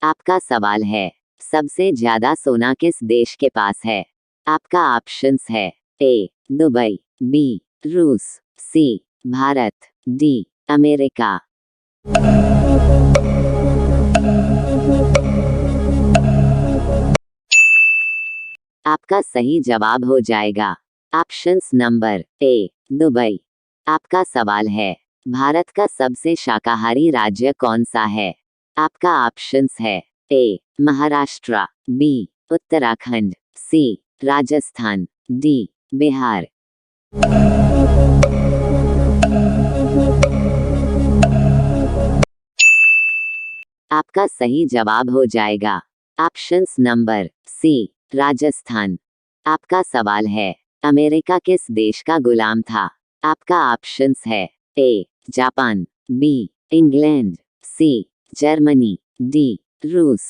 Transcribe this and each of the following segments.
आपका सवाल है, सबसे ज्यादा सोना किस देश के पास है? आपका ऑप्शंस है ए दुबई, बी रूस, सी भारत, डी अमेरिका। आपका सही जवाब हो जाएगा ऑप्शंस नंबर ए दुबई। आपका सवाल है, भारत का सबसे शाकाहारी राज्य कौन सा है? आपका ऑप्शंस है ए महाराष्ट्र, बी उत्तराखंड, सी राजस्थान, डी बिहार। आपका सही जवाब हो जाएगा ऑप्शंस नंबर सी राजस्थान। आपका सवाल है, अमेरिका किस देश का गुलाम था? आपका ऑप्शंस है A Japan, B England, C Germany, D Rus.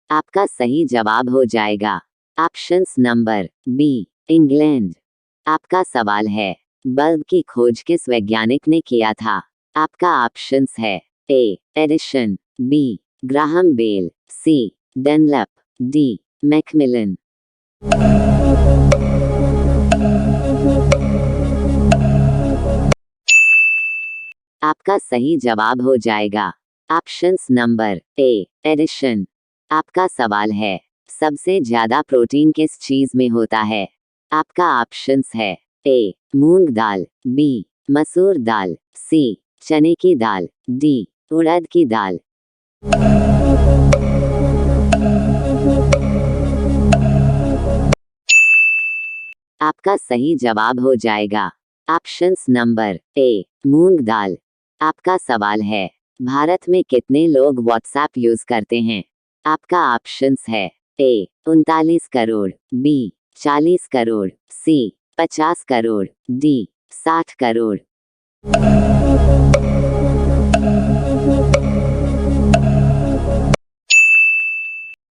आपका सही जवाब हो जाएगा ऑप्शंस नंबर बी इंग्लैंड। आपका सवाल है, बल्ब की खोज किस वैज्ञानिक ने किया था? आपका ऑप्शंस है ए एडिशन, बी ग्राहम बेल, सी डनलप, डी मैकमिलन। आपका सही जवाब हो जाएगा ऑप्शंस नंबर ए एडिशन। आपका सवाल है, सबसे ज्यादा प्रोटीन किस चीज में होता है? आपका ऑप्शंस है ए मूंग दाल, बी मसूर दाल, सी चने की दाल, डी उड़द की दाल। आपका सही जवाब हो जाएगा ऑप्शंस नंबर ए मूंग दाल। आपका सवाल है, भारत में कितने लोग व्हाट्सएप यूज करते हैं? आपका ऑप्शंस है ए 39 करोड़, बी 40 करोड़, सी 50 करोड़, डी 60 करोड़।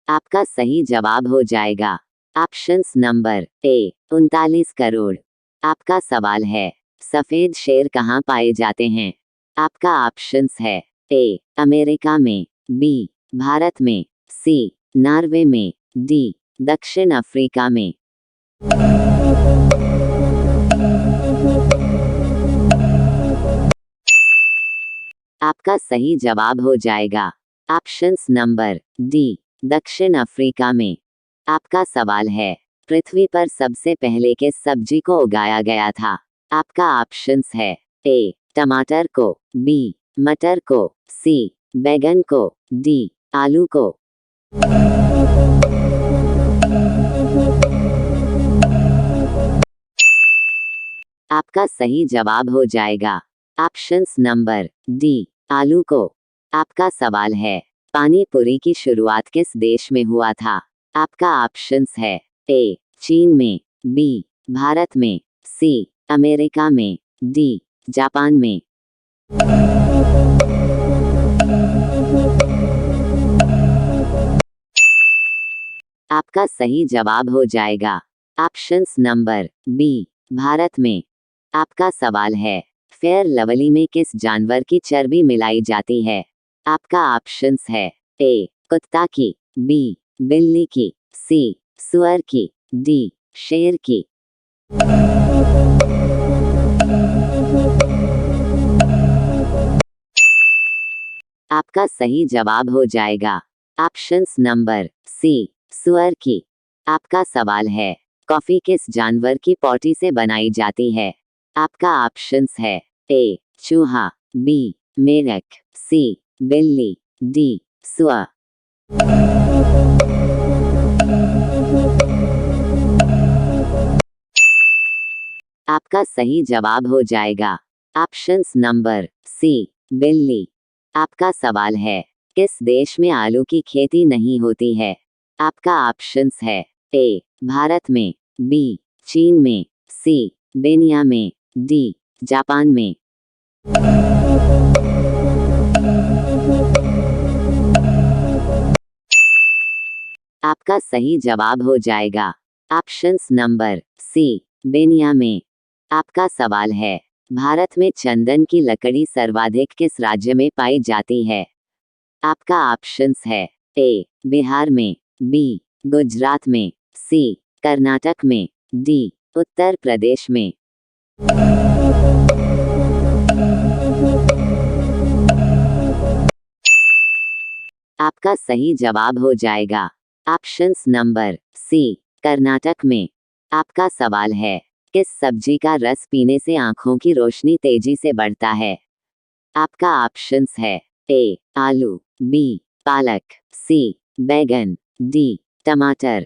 आपका सही जवाब हो जाएगा ऑप्शंस नंबर ए 39 करोड़। आपका सवाल है, सफेद शेर कहाँ पाए जाते हैं? आपका ऑप्शंस है ए अमेरिका में, बी भारत में, सी नॉर्वे में, डी दक्षिण अफ्रीका में। आपका सही जवाब हो जाएगा ऑप्शंस नंबर डी दक्षिण अफ्रीका में। आपका सवाल है, पृथ्वी पर सबसे पहले किस सब्जी को उगाया गया था? आपका ऑप्शंस है ए टमाटर को, बी मटर को, सी बैगन को, डी आलू को। आपका सही जवाब हो जाएगा ऑप्शंस नंबर डी आलू को। आपका सवाल है, पानी पूरी की शुरुआत किस देश में हुआ था? आपका ऑप्शंस है ए चीन में, बी भारत में, सी अमेरिका में, डी जापान में। आपका सही जवाब हो जाएगा ऑप्शंस नंबर बी भारत में। आपका सवाल है, फेयर लवली में किस जानवर की चर्बी मिलाई जाती है? आपका ऑप्शंस है ए कुत्ता की, बी बिल्ली की, सी सुअर की, डी शेर की। आपका सही जवाब हो जाएगा ऑप्शंस नंबर सी सुअर की। आपका सवाल है, कॉफी किस जानवर की पॉटी से बनाई जाती है? आपका ऑप्शंस है ए चूहा, बी मेढक, सी बिल्ली, डी सुअर। आपका सही जवाब हो जाएगा ऑप्शंस नंबर सी बिल्ली। आपका सवाल है, किस देश में आलू की खेती नहीं होती है? आपका ऑप्शंस है ए भारत में, बी चीन में, सी बेनिया में, डी जापान में। आपका सही जवाब हो जाएगा ऑप्शंस नंबर सी बेनिया में। आपका सवाल है, भारत में चंदन की लकड़ी सर्वाधिक किस राज्य में पाई जाती है? आपका ऑप्शंस है ए बिहार में, बी गुजरात में, सी कर्नाटक में, डी उत्तर प्रदेश में। आपका सही जवाब हो जाएगा ऑप्शंस नंबर सी कर्नाटक में। आपका सवाल है, किस सब्जी का रस पीने से आंखों की रोशनी तेजी से बढ़ता है? आपका ऑप्शंस है ए आलू, बी पालक, सी बैगन, डी टमाटर।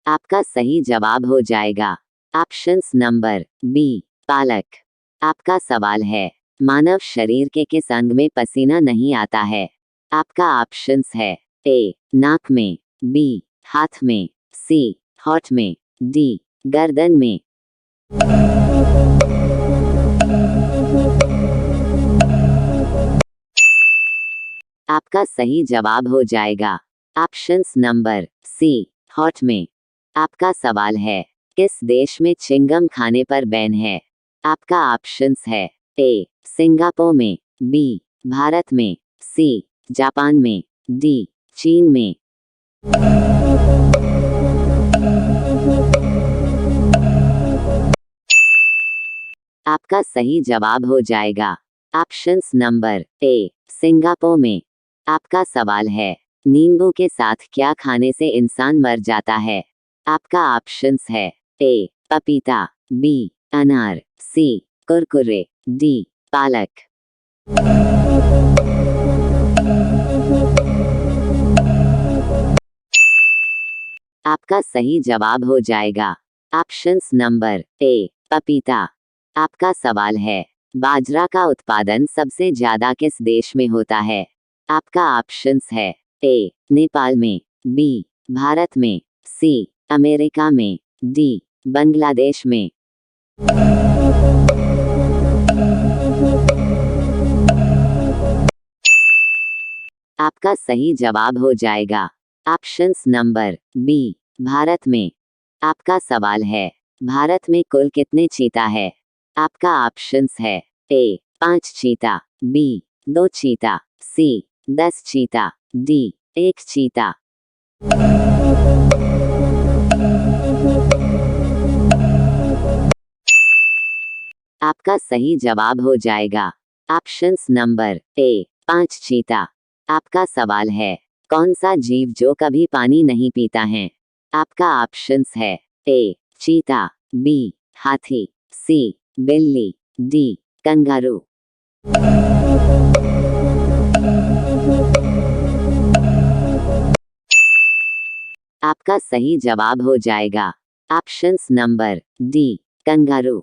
आपका सही जवाब हो जाएगा ऑप्शंस नंबर बी पालक। आपका सवाल है, मानव शरीर के किस अंग में पसीना नहीं आता है? आपका ऑप्शंस है ए नाक में, बी हाथ में, सी होठ में, डी गर्दन में। आपका सही जवाब हो जाएगा ऑप्शंस नंबर सी होठ में। आपका सवाल है, किस देश में चिंगम खाने पर बैन है? आपका ऑप्शंस है ए सिंगापुर में, बी भारत में, सी जापान में, डी चीन में। आपका सही जवाब हो जाएगा ऑप्शंस नंबर ए सिंगापुर में। आपका सवाल है, नींबू के साथ क्या खाने से इंसान मर जाता है? आपका ऑप्शंस है ए पपीता, बी अनार, सी कुरकुरे, डी पालक। आपका सही जवाब हो जाएगा ऑप्शंस नंबर ए पपीता। आपका सवाल है, बाजरा का उत्पादन सबसे ज्यादा किस देश में होता है? आपका ऑप्शंस है ए नेपाल में, बी भारत में, सी अमेरिका में, डी बांग्लादेश में। आपका सही जवाब हो जाएगा ऑप्शंस नंबर बी भारत में। आपका सवाल है, भारत में कुल कितने चीता है? आपका ऑप्शंस है ए 5 चीता, बी 2 चीता, सी 10 चीता, डी 1 चीता। आपका सही जवाब हो जाएगा ऑप्शंस नंबर ए 5 चीता। आपका सवाल है, कौन सा जीव जो कभी पानी नहीं पीता है? आपका ऑप्शंस है ए चीता, बी हाथी, सी बिल्ली, डी कंगारू। आपका सही जवाब हो जाएगा ऑप्शंस नंबर डी कंगारू।